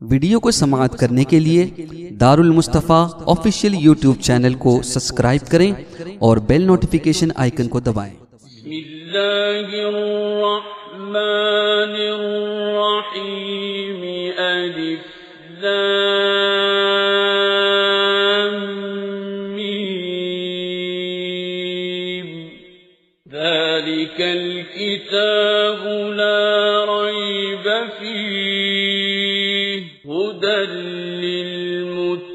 Video کو سماعت کرنے کے لیے دار المصطفیٰ آفیشیل یوٹیوب چینل کو سبسکرائب کریں اور بیل نوٹیفیکیشن آئیکن کو دبائیں۔ بسم اللہ الرحمن الرحیم الف لام میم ذالک الکتاب لا ریب فیہ ہدی للمتقین۔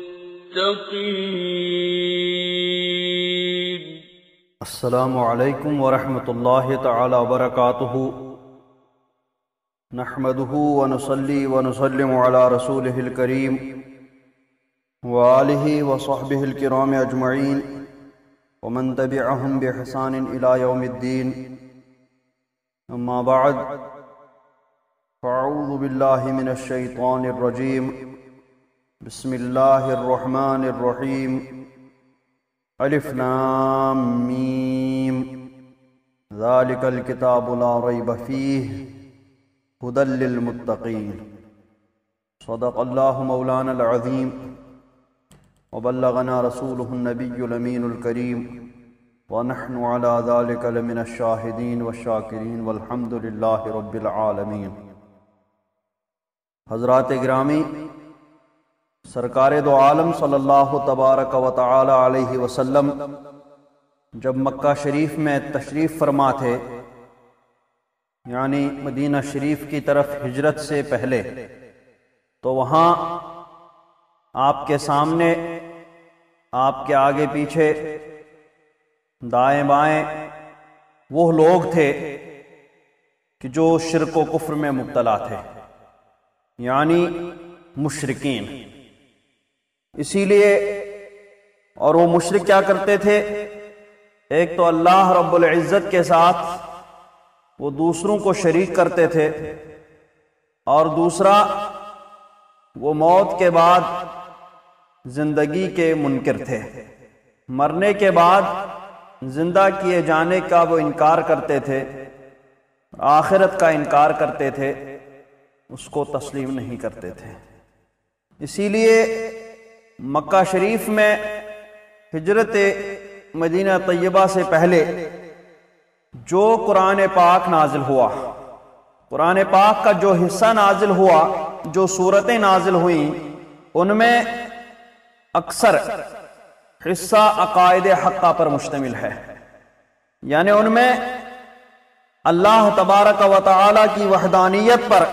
السلام علیکم ورحمۃ اللہ تعالی وبرکاتہ۔ نحمده ونصلي ونسلم على رسوله الكريم وآلہ وصحبہ الکرام اجمعین ومن تبعهم بإحسان الى یوم الدین، اما بعد فاعوذ باللہ من الشیطان الرجیم، بسم اللہ الرحمن الرحیم، الف لام میم ذالک الکتاب لا ریب فیہ ہدی للمتقین۔ صدق اللہ مولانا العظیم وبلغنا رسولہ النبی الامین الکریم ونحن علی ذلک لمن الشاہدین والشاکرین والحمد للہ رب العالمین۔ حضرات گرامی، سرکار دو عالم صلی اللہ تبارک و تعالی علیہ وسلم جب مکہ شریف میں تشریف فرما تھے، یعنی مدینہ شریف کی طرف ہجرت سے پہلے، تو وہاں آپ کے سامنے، آپ کے آگے پیچھے، دائیں بائیں وہ لوگ تھے کہ جو شرک و کفر میں مبتلا تھے، یعنی مشرکین۔ اسی لیے اور وہ مشرک کیا کرتے تھے؟ ایک تو اللہ رب العزت کے ساتھ وہ دوسروں کو شریک کرتے تھے، اور دوسرا وہ موت کے بعد زندگی کے منکر تھے، مرنے کے بعد زندہ کیے جانے کا وہ انکار کرتے تھے، آخرت کا انکار کرتے تھے، اس کو تسلیم نہیں کرتے تھے۔ اسی لیے مکہ شریف میں ہجرت مدینہ طیبہ سے پہلے جو قرآن پاک نازل ہوا، قرآن پاک کا جو حصہ نازل ہوا، جو سورتیں نازل ہوئیں، ان میں اکثر حصہ عقائد حقہ پر مشتمل ہے، یعنی ان میں اللہ تبارک و تعالی کی وحدانیت پر،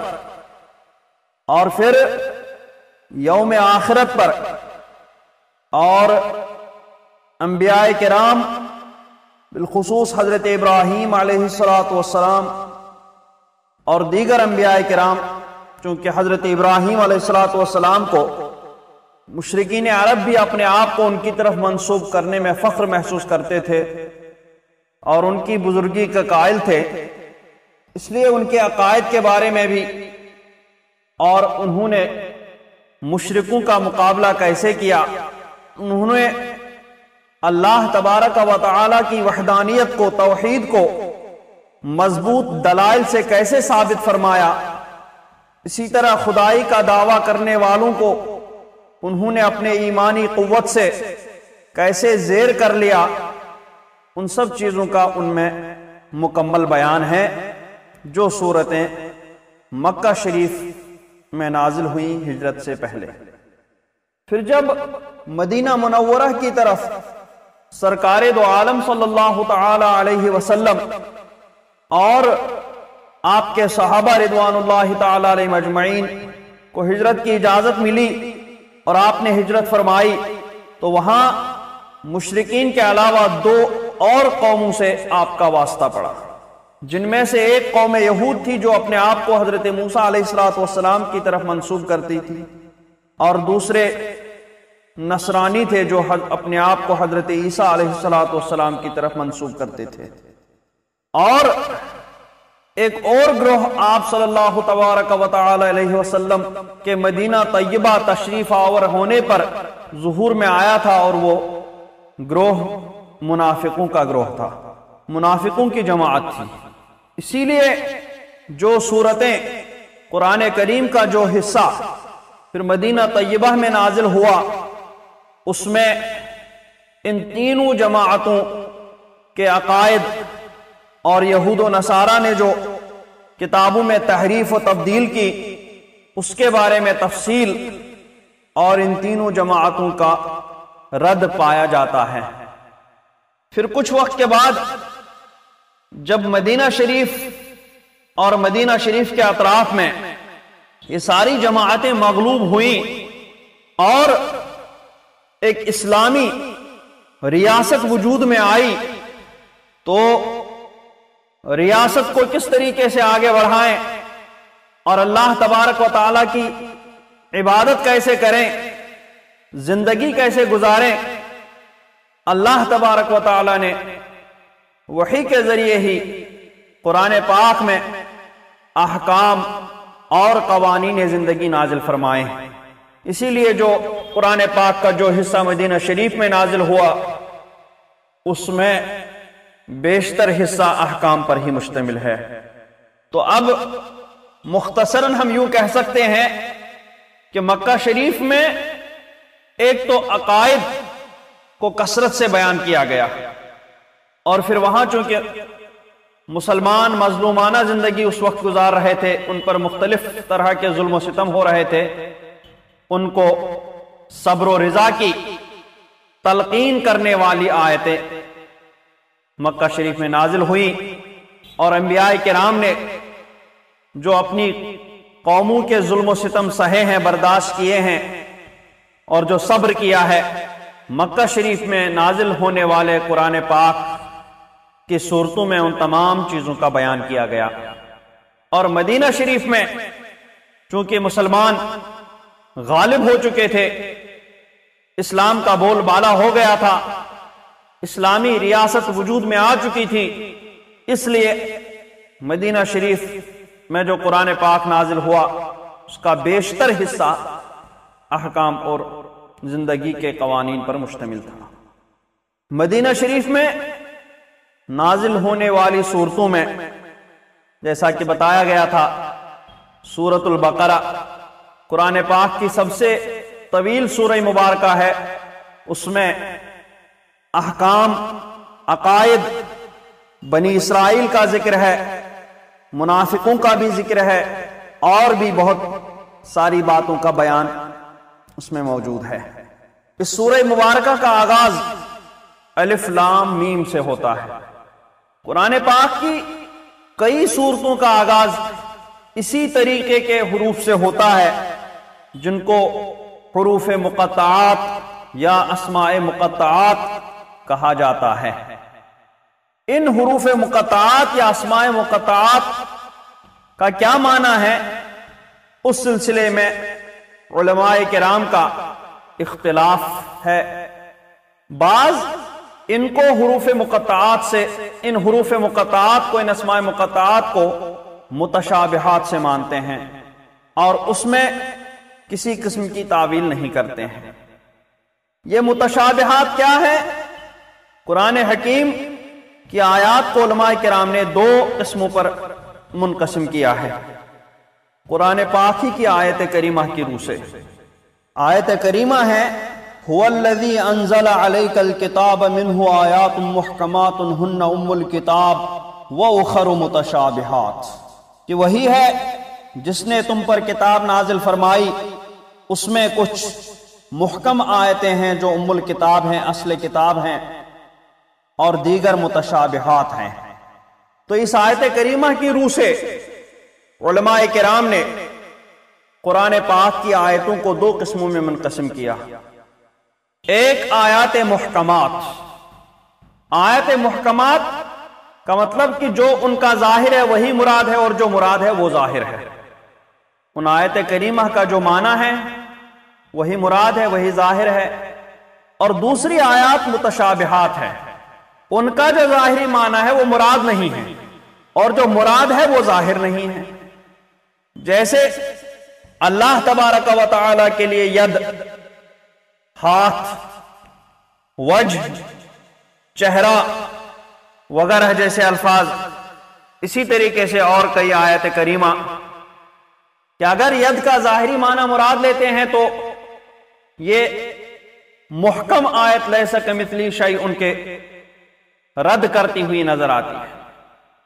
اور پھر یوم آخرت پر، اور انبیاء کرام بالخصوص حضرت ابراہیم علیہ السلام اور دیگر انبیاء کرام، چونکہ حضرت ابراہیم علیہ السلام کو مشرکین عرب بھی اپنے آپ کو ان کی طرف منسوب کرنے میں فخر محسوس کرتے تھے اور ان کی بزرگی کا قائل تھے، اس لیے ان کے عقائد کے بارے میں بھی، اور انہوں نے مشرکوں کا مقابلہ کیسے کیا، انہوں نے اللہ تبارک و تعالی کی وحدانیت کو، توحید کو مضبوط دلائل سے کیسے ثابت فرمایا، اسی طرح خدائی کا دعویٰ کرنے والوں کو انہوں نے اپنے ایمانی قوت سے کیسے زیر کر لیا، ان سب چیزوں کا ان میں مکمل بیان ہے جو صورتیں مکہ شریف میں نازل ہوئیں ہجرت سے پہلے۔ پھر جب مدینہ منورہ کی طرف سرکار دو عالم صلی اللہ تعالی علیہ وسلم اور آپ کے صحابہ رضوان اللہ تعالی علیہ مجمعین کو ہجرت کی اجازت ملی اور آپ نے ہجرت فرمائی، تو وہاں مشرکین کے علاوہ دو اور قوموں سے آپ کا واسطہ پڑا، جن میں سے ایک قوم یہود تھی جو اپنے آپ کو حضرت موسیٰ علیہ السلام کی طرف منسوب کرتی تھی، اور دوسرے نصرانی تھے جو اپنے آپ کو حضرت عیسیٰ علیہ السلام کی طرف منسوب کرتے تھے۔ اور ایک اور گروہ آپ صلی اللہ تبارک و تعالی علیہ وسلم کے مدینہ طیبہ تشریف آور ہونے پر ظہور میں آیا تھا، اور وہ گروہ منافقوں کا گروہ تھا، منافقوں کی جماعت تھی۔ اسی لیے جو صورتیں قرآن کریم کا جو حصہ پھر مدینہ طیبہ میں نازل ہوا، اس میں ان تینوں جماعتوں کے عقائد اور یہود و نصارہ نے جو کتابوں میں تحریف و تبدیل کی اس کے بارے میں تفصیل اور ان تینوں جماعتوں کا رد پایا جاتا ہے۔ پھر کچھ وقت کے بعد جب مدینہ شریف اور مدینہ شریف کے اطراف میں یہ ساری جماعتیں مغلوب ہوئیں اور ایک اسلامی ریاست وجود میں آئی، تو ریاست کو کس طریقے سے آگے بڑھائیں اور اللہ تبارک و تعالیٰ کی عبادت کیسے کریں، زندگی کیسے گزاریں، اللہ تبارک و تعالیٰ نے وحی کے ذریعے ہی قرآن پاک میں احکام اور قوانین زندگی نازل فرمائے۔ اسی لیے جو قرآن پاک کا جو حصہ مدینہ شریف میں نازل ہوا اس میں بیشتر حصہ احکام پر ہی مشتمل ہے۔ تو اب مختصراً ہم یوں کہہ سکتے ہیں کہ مکہ شریف میں ایک تو عقائد کو کثرت سے بیان کیا گیا، اور پھر وہاں چونکہ مسلمان مظلومانہ زندگی اس وقت گزار رہے تھے، ان پر مختلف طرح کے ظلم و ستم ہو رہے تھے، ان کو صبر و رضا کی تلقین کرنے والی آیتیں مکہ شریف میں نازل ہوئیں، اور انبیاء کرام نے جو اپنی قوموں کے ظلم و ستم سہے ہیں، برداشت کیے ہیں، اور جو صبر کیا ہے، مکہ شریف میں نازل ہونے والے قرآن پاک کی صورتوں میں ان تمام چیزوں کا بیان کیا گیا۔ اور مدینہ شریف میں چونکہ مسلمان غالب ہو چکے تھے، اسلام کا بول بالا ہو گیا تھا، اسلامی ریاست وجود میں آ چکی تھی، اس لیے مدینہ شریف میں جو قرآن پاک نازل ہوا اس کا بیشتر حصہ احکام اور زندگی کے قوانین پر مشتمل تھا۔ مدینہ شریف میں نازل ہونے والی صورتوں میں جیسا کہ بتایا گیا تھا سورۃ البقرہ قرآن پاک کی سب سے طویل سورہ مبارکہ ہے، اس میں احکام، عقائد، بنی اسرائیل کا ذکر ہے، منافقوں کا بھی ذکر ہے، اور بھی بہت ساری باتوں کا بیان اس میں موجود ہے۔ اس سورہ مبارکہ کا آغاز الف لام میم سے ہوتا ہے۔ قرآن پاک کی کئی سورتوں کا آغاز اسی طریقے کے حروف سے ہوتا ہے جن کو حروف مقطعات یا اسماء مقطعات کہا جاتا ہے۔ ان حروف مقطعات یا اسماء مقطعات کا کیا معنی ہے، اس سلسلے میں علماء کرام کا اختلاف ہے۔ بعض ان کو حروف مقطعات سے، ان حروف مقطعات کو، ان اسماء مقطعات کو متشابہات سے مانتے ہیں اور اس میں کسی قسم کی تعویل نہیں کرتے ہیں۔ یہ متشابہات کیا ہے؟ قرآن حکیم کی آیات کو علماء کرام نے دو قسموں پر منقسم کیا ہے، قرآن پاک ہی کی آیت کریمہ کی روح سے۔ آیت کریمہ ہے هو الذی انزل علیک الکتاب منہ آیات محکمات ہن ام الکتاب واخر متشابہات، کہ وہی ہے جس نے تم پر کتاب نازل فرمائی، اس میں کچھ محکم آیتیں ہیں جو ام الکتاب ہیں، اصل کتاب ہیں، اور دیگر متشابہات ہیں۔ تو اس آیت کریمہ کی روح سے علماء کرام نے قرآن پاک کی آیتوں کو دو قسموں میں منقسم کیا۔ ایک آیات محکمات۔ آیت محکمات کا مطلب کہ جو ان کا ظاہر ہے وہی مراد ہے، اور جو مراد ہے وہ ظاہر ہے۔ ان آیت کریمہ کا جو معنی ہے وہی مراد ہے، وہی ظاہر ہے۔ اور دوسری آیات متشابہات ہے، ان کا جو ظاہری معنی ہے وہ مراد نہیں ہے، اور جو مراد ہے وہ ظاہر نہیں ہے۔ جیسے اللہ تبارک و تعالی کے لیے ید، ہاتھ، وجہ، چہرہ وغیرہ جیسے الفاظ، اسی طریقے سے اور کئی آیت کریمہ کہ اگر ید کا ظاہری معنی مراد لیتے ہیں تو یہ محکم آیت لیس کمثلہ شیء ان کے رد کرتی ہوئی نظر آتی ہے۔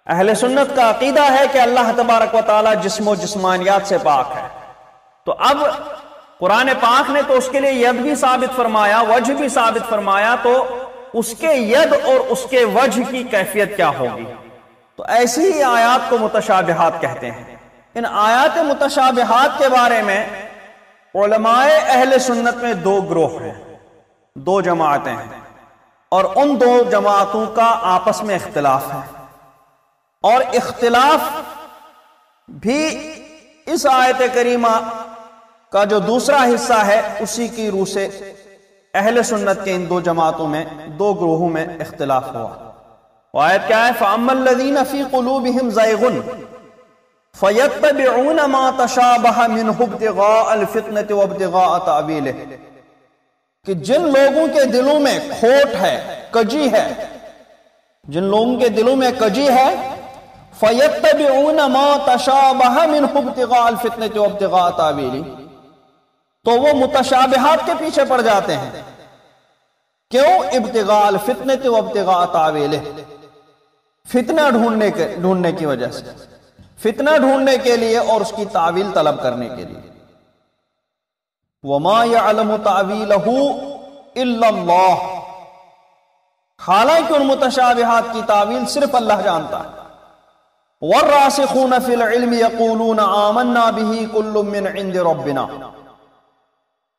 اہل سنت کا عقیدہ ہے کہ اللہ تبارک و تعالی جسم و جسمانیات سے پاک ہے۔ تو اب قرآن پاک نے تو اس کے لیے ید بھی ثابت فرمایا، وجہ بھی ثابت فرمایا، تو اس کے ید اور اس کے وجہ کی کیفیت کیا ہوگی؟ تو ایسی ہی آیات کو متشابہات کہتے ہیں۔ ان آیات متشابہات کے بارے میں علماء اہل سنت میں دو گروہ ہیں، دو جماعتیں ہیں، اور ان دو جماعتوں کا آپس میں اختلاف ہے، اور اختلاف بھی اس آیت کریمہ کا جو دوسرا حصہ ہے اسی کی روح سے اہل سنت کے ان دو جماعتوں میں، دو گروہوں میں اختلاف ہوا۔ وہ آیت کیا ہے؟ فَأَمَّا الَّذِينَ فِي قُلُوبِهِمْ زَيْغٌ فَيَتَّبِعُونَ مَا تَشَابَهَ مِنْهُ ابْتِغَاءَ الْفِتْنَةِ وَابْتِغَاءَ تَأْوِيلِهِ، کہ جن لوگوں کے دلوں میں کھوٹ ہے، کجی ہے، جن لوگوں کے دلوں میں کجی ہے، فَيَتَّبِعُونَ مَا تَشَابَهَ مِنْهُ ابْتِغَاءَ الْفِتْنَةِ وَابْتِغَاءَ تَأْوِيلِهِ، تو وہ متشابہات کے پیچھے پڑ جاتے ہیں۔ کیوں؟ ابتغاء الفتنة وابتغاء تاویلہ، فتنہ ڈھونڈنے کی وجہ سے، فتنہ ڈھونڈنے کے لیے اور اس کی تعویل طلب کرنے کے لیے۔ وما يعلم تعویلہ الا اللہ، حالانکہ ان متشابہات کی تعویل صرف اللہ جانتا ہے۔ والراسخون فی العلم یقولون آمنا به کل من عند ربنا،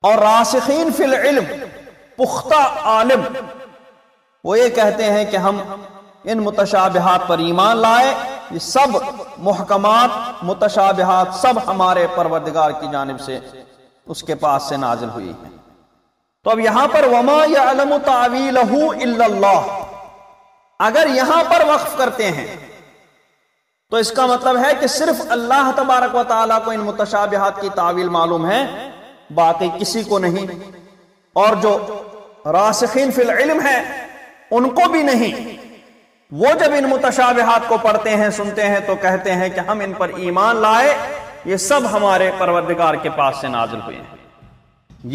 اور راسخین فی العلم، پختہ عالم، وہ یہ کہتے ہیں کہ ہم ان متشابہات پر ایمان لائے، یہ سب محکمات متشابہات سب ہمارے پروردگار کی جانب سے اس کے پاس سے نازل ہوئی ہیں۔ تو اب یہاں پر وما یعلم تعویلہ الا اللہ، اگر یہاں پر وقف کرتے ہیں تو اس کا مطلب ہے کہ صرف اللہ تبارک و تعالیٰ کو ان متشابہات کی تعویل معلوم ہے، باقی کسی کو نہیں، اور جو راسخین فی العلم ہیں ان کو بھی نہیں۔ وہ جب ان متشابہات کو پڑھتے ہیں، سنتے ہیں، تو کہتے ہیں کہ ہم ان پر ایمان لائے، یہ سب ہمارے پروردگار کے پاس سے نازل ہوئے ہیں۔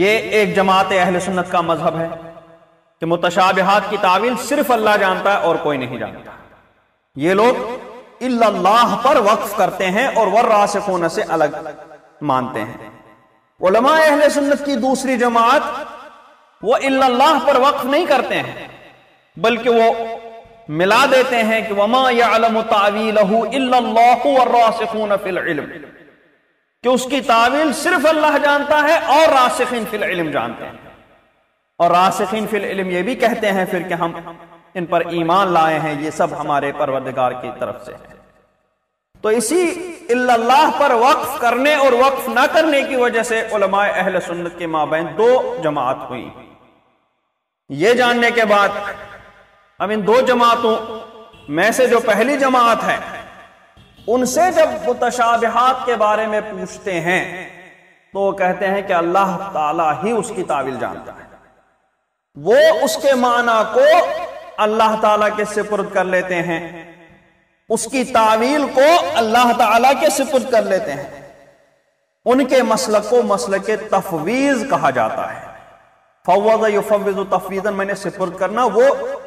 یہ ایک جماعت اہل سنت کا مذہب ہے کہ متشابہات کی تعویل صرف اللہ جانتا ہے اور کوئی نہیں جانتا۔ یہ لوگ الا اللہ پر وقف کرتے ہیں اور والراسخون سے الگ مانتے ہیں۔ علماء اہل سنت کی دوسری جماعت وہ الا اللہ پر وقف نہیں کرتے ہیں، بلکہ وہ ملا دیتے ہیں کہ وما یعلم تعویلہ الا اللہ والراسخون فی العلم، کہ اس کی تعویل صرف اللہ جانتا ہے اور راسخین فی العلم جانتے ہیں۔ اور راسخین فی العلم یہ بھی کہتے ہیں پھر کہ ہم ان پر ایمان لائے ہیں، یہ سب ہمارے پروردگار کی طرف سے ہے۔ تو اسی الا اللہ پر وقف کرنے اور وقف نہ کرنے کی وجہ سے علماء اہل سنت کے مابین دو جماعت ہوئی۔ یہ جاننے کے بعد اب ان دو جماعتوں میں سے جو پہلی جماعت ہے ان سے جب متشابہات کے بارے میں پوچھتے ہیں تو وہ کہتے ہیں کہ اللہ تعالیٰ ہی اس کی تعویل جانتا ہے، وہ اس کے معنی کو اللہ تعالیٰ کے سپرد کر لیتے ہیں، اس کی تعویل کو اللہ تعالیٰ کے سپرد کر لیتے ہیں۔ ان کے مسلک کو مسلک تفویض کہا جاتا ہے۔ فوض یفوض تفویضاً، میں نے سپرد کرنا، وہ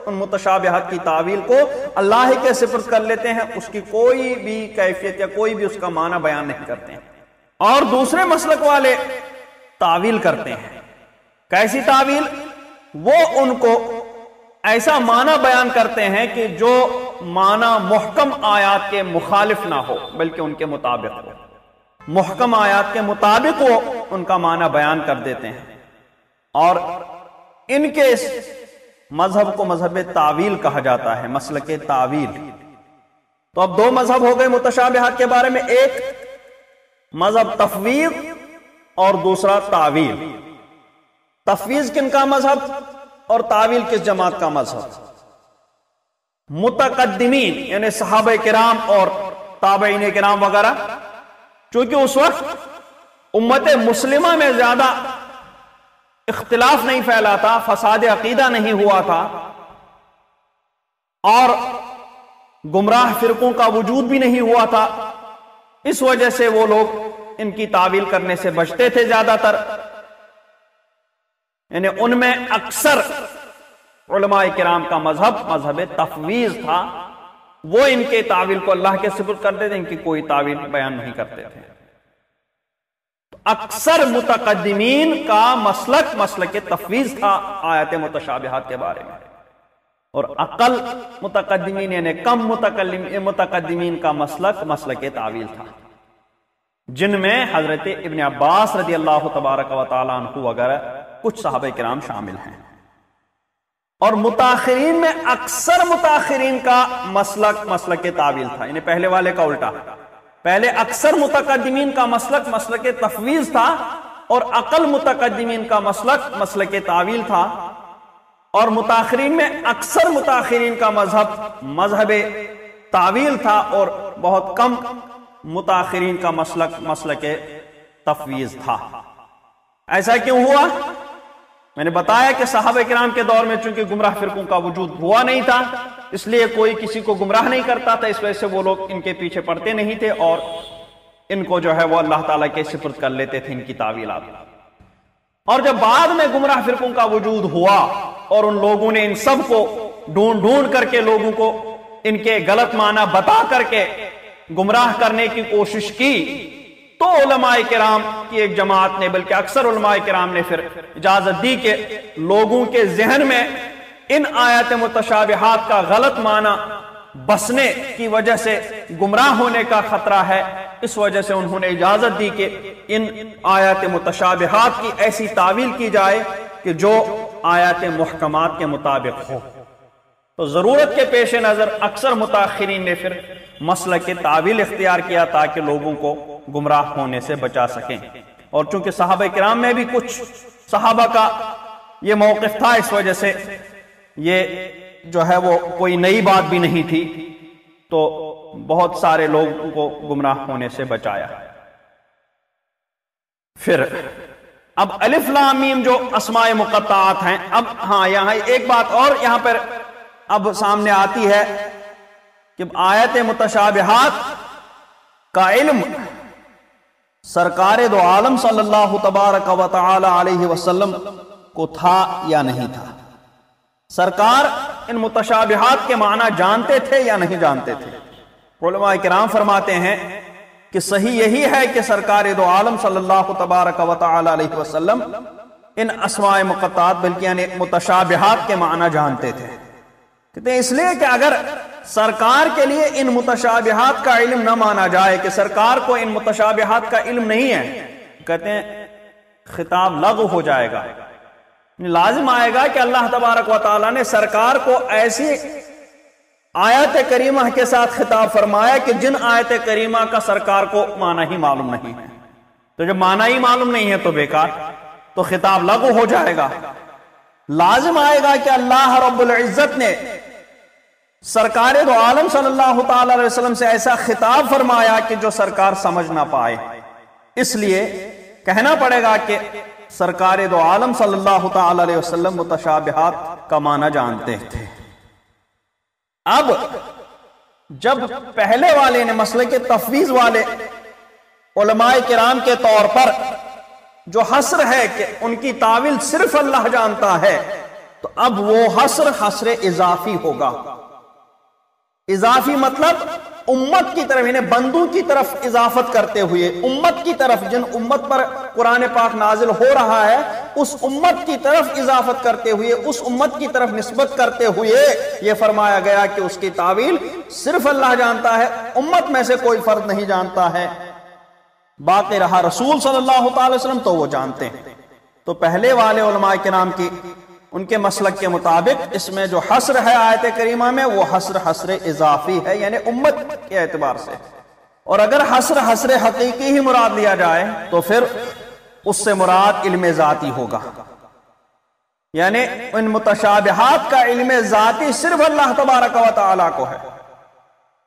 ان متشابہات کی تعویل کو اللہ ہی کے سپرد کر لیتے ہیں، اس کی کوئی بھی کیفیت یا کوئی بھی اس کا معنی بیان نہیں کرتے ہیں۔ اور دوسرے مسلک والے تعویل کرتے ہیں۔ کیسی تعویل؟ وہ ان کو ایسا معنی بیان کرتے ہیں کہ جو معنی محکم آیات کے مخالف نہ ہو بلکہ ان کے مطابق ہو، محکم آیات کے مطابق وہ ان کا معنی بیان کر دیتے ہیں۔ اور ان کے اس مذہب کو مذہب تعویل کہا جاتا ہے، مسلک تعویل۔ تو اب دو مذہب ہو گئے متشابہات کے بارے میں، ایک مذہب تفویض اور دوسرا تعویل۔ تفویض کن کا مذہب اور تعویل کس جماعت کا مذہب؟ متقدمین یعنی صحابہ کرام اور تابعین کرام وغیرہ، چونکہ اس وقت امت مسلمہ میں زیادہ اختلاف نہیں پھیلا تھا، فساد عقیدہ نہیں ہوا تھا، اور گمراہ فرقوں کا وجود بھی نہیں ہوا تھا، اس وجہ سے وہ لوگ ان کی تعویل کرنے سے بچتے تھے زیادہ تر، یعنی ان میں اکثر علماء کرام کا مذہب تفویض تھا، وہ ان کے تعویل کو اللہ کے سپرد کرتے تھے، ان کی کوئی تعویل بیان نہیں کرتے تھے۔ اکثر متقدمین کا مسلک تفویض تھا آیات متشابہات کے بارے میں، اور اقل متقدمین یعنی کم متقدمین کا مسلک تعویل تھا، جن میں حضرت ابن عباس رضی اللہ تبارک و تعالیٰ عنہ وغیرہ کچھ صحابہ کرام شامل ہیں۔ اور متاخرین میں اکثر متاخرین کا مسلک تعویل تھا، یعنی پہلے والے کا الٹا، پہلے اکثر متقدمین کا مسلک تفویض تھا، اور اقل متقدمین کا مسلک تعویل تھا، اور متاخرین میں اکثر متاخرین کا مذہب تعویل تھا، اور بہت کم متاخرین کا مسلک تفویض تھا۔ ایسا کیوں ہوا؟ میں نے بتایا کہ صحابہ کرام کے دور میں چونکہ گمراہ فرقوں کا وجود ہوا نہیں تھا، اس لیے کوئی کسی کو گمراہ نہیں کرتا تھا، اس وجہ سے وہ لوگ ان کے پیچھے پڑتے نہیں تھے، اور ان کو جو ہے وہ اللہ تعالیٰ کے سپرد کر لیتے تھے ان کی تعویلات۔ اور جب بعد میں گمراہ فرقوں کا وجود ہوا اور ان لوگوں نے ان سب کو ڈھونڈ کر کے لوگوں کو ان کے غلط معنی بتا کر کے گمراہ کرنے کی کوشش کی، تو علماء کرام کی ایک جماعت نے، بلکہ اکثر علماء کرام نے پھر اجازت دی کہ لوگوں کے ذہن میں ان آیات متشابہات کا غلط معنی بسنے کی وجہ سے گمراہ ہونے کا خطرہ ہے، اس وجہ سے انہوں نے اجازت دی کہ ان آیات متشابہات کی ایسی تعویل کی جائے کہ جو آیات محکمات کے مطابق ہو۔ تو ضرورت کے پیش نظر اکثر متاخرین نے پھر مسلک تعویل اختیار کیا تاکہ لوگوں کو گمراہ ہونے سے بچا سکیں، اور چونکہ صحابہ کرام میں بھی کچھ صحابہ کا یہ موقف تھا، اس وجہ سے یہ جو ہے وہ کوئی نئی بات بھی نہیں تھی، تو بہت سارے لوگوں کو گمراہ ہونے سے بچایا۔ پھر اب الف لام میم جو اسماء مقطعات ہیں، اب ہاں یہاں ایک بات اور یہاں پر اب سامنے آتی ہے کہ آیت متشابہات کا علم سرکار دو عالم صلی اللہ تبارک و تعالی علیہ وسلم کو تھا یا نہیں تھا؟ سرکار ان متشابہات کے معنی جانتے تھے یا نہیں جانتے تھے؟ علماء کرام فرماتے ہیں کہ صحیح یہی ہے کہ سرکار دو عالم صلی اللہ تبارک و تعالی علیہ وسلم ان اسماء مقطعات بلکہ یعنی متشابہات کے معنی جانتے تھے۔ کہتے ہیں اس لیے کہ اگر سرکار کے لیے ان متشابہات کا علم نہ مانا جائے کہ سرکار کو ان متشابہات کا علم نہیں ہے، کہتے ہیں خطاب لغو ہو جائے گا، لازم آئے گا کہ اللہ تبارک و تعالیٰ نے سرکار کو ایسی آیت کریمہ کے ساتھ خطاب فرمایا کہ جن آیت کریمہ کا سرکار کو معنی ہی معلوم نہیں ہے، تو جب معنی ہی معلوم نہیں ہے تو بیکار، تو خطاب لغو ہو جائے گا۔ لازم آئے گا کہ اللہ رب العزت نے سرکار دو عالم صلی اللہ تعالی علیہ وسلم سے ایسا خطاب فرمایا کہ جو سرکار سمجھ نہ پائے، اس لیے کہنا پڑے گا کہ سرکار دو عالم صلی اللہ تعالی علیہ وسلم متشابہات کا معنی جانتے تھے۔ اب جب پہلے والے نے مسلک تفویض والے علماء کرام کے طور پر جو حصر ہے کہ ان کی تعویل صرف اللہ جانتا ہے، تو اب وہ حصر اضافی ہوگا۔ اضافی مطلب امت کی طرف، یعنی بندوں کی طرف اضافت کرتے ہوئے، امت کی طرف، جن امت پر قرآن پاک نازل ہو رہا ہے اس امت کی طرف اضافت کرتے ہوئے، اس امت کی طرف نسبت کرتے ہوئے یہ فرمایا گیا کہ اس کی تعویل صرف اللہ جانتا ہے، امت میں سے کوئی فرد نہیں جانتا ہے، باقی رہا رسول صلی اللہ تعالی وسلم تو وہ جانتے ہیں۔ تو پہلے والے علماء کرام کی ان کے مسلک کے مطابق اس میں جو حصر ہے آیت کریمہ میں وہ حصر اضافی ہے، یعنی امت کے اعتبار سے، اور اگر حصر حقیقی ہی مراد لیا جائے تو پھر اس سے مراد علم ذاتی ہوگا، یعنی ان متشابہات کا علم ذاتی صرف اللہ تبارک و تعالیٰ کو ہے۔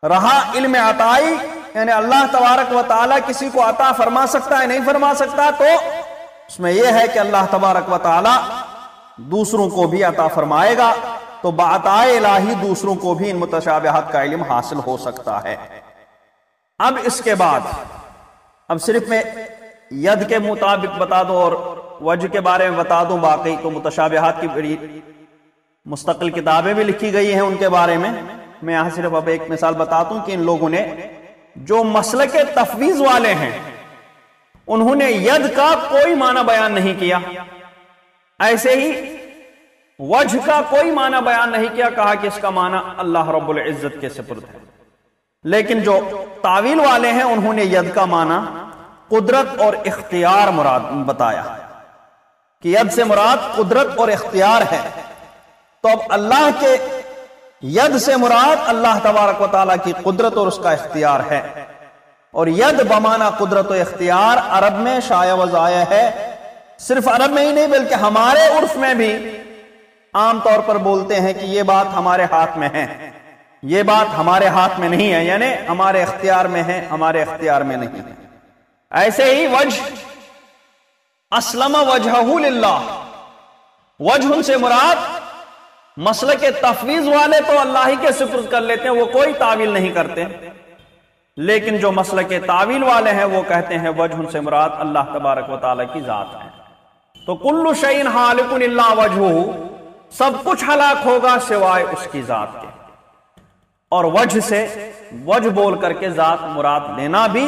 رہا علم عطائی، یعنی اللہ تبارک و تعالیٰ کسی کو عطا فرما سکتا ہے نہیں فرما سکتا، تو اس میں یہ ہے کہ اللہ تبارک و تعالیٰ دوسروں کو بھی عطا فرمائے گا، تو بعطائے الہی دوسروں کو بھی ان متشابہات کا علم حاصل ہو سکتا ہے۔ اب اس کے بعد اب صرف میں ید کے مطابق بتا دوں اور وجہ کے بارے میں بتا دوں، باقی تو متشابہات کی بڑی مستقل کتابیں بھی لکھی گئی ہیں ان کے بارے میں. میں یہاں صرف اب ایک مثال بتاتا ہوں کہ ان لوگوں نے جو مسلک تفویض والے ہیں انہوں نے ید کا کوئی معنی بیان نہیں کیا، ایسے ہی وجہ کا کوئی معنی بیان نہیں کیا، کہا کہ اس کا معنی اللہ رب العزت کے سپرد ہے. لیکن جو تعویل والے ہیں انہوں نے ید کا معنی قدرت اور اختیار مراد بتایا کہ ید سے مراد قدرت اور اختیار ہے. تو اب اللہ کے ید سے مراد اللہ تبارک و تعالیٰ کی قدرت اور اس کا اختیار ہے. اور ید بمعنی قدرت و اختیار عرب میں شائع و ضائع ہے. صرف عرب میں ہی نہیں بلکہ ہمارے عرف میں بھی عام طور پر بولتے ہیں کہ یہ بات ہمارے ہاتھ میں ہے، یہ بات ہمارے ہاتھ میں نہیں ہے، یعنی ہمارے اختیار میں ہے، ہمارے اختیار میں نہیں ہے. ایسے ہی وجہ اسلم وجہہ للہ، وجہ سے مراد مسلک تفویض والے تو اللہ ہی کے سپرد کر لیتے ہیں، وہ کوئی تعویل نہیں کرتے. لیکن جو مسلک تعویل والے ہیں وہ کہتے ہیں وجہ سے مراد اللہ تبارک و تعالیٰ کی ذات ہے. تو کل شیء ہالک الا وجہہ، سب کچھ ہلاک ہوگا سوائے اس کی ذات کے. اور وجہ سے وجہ بول کر کے ذات مراد لینا بھی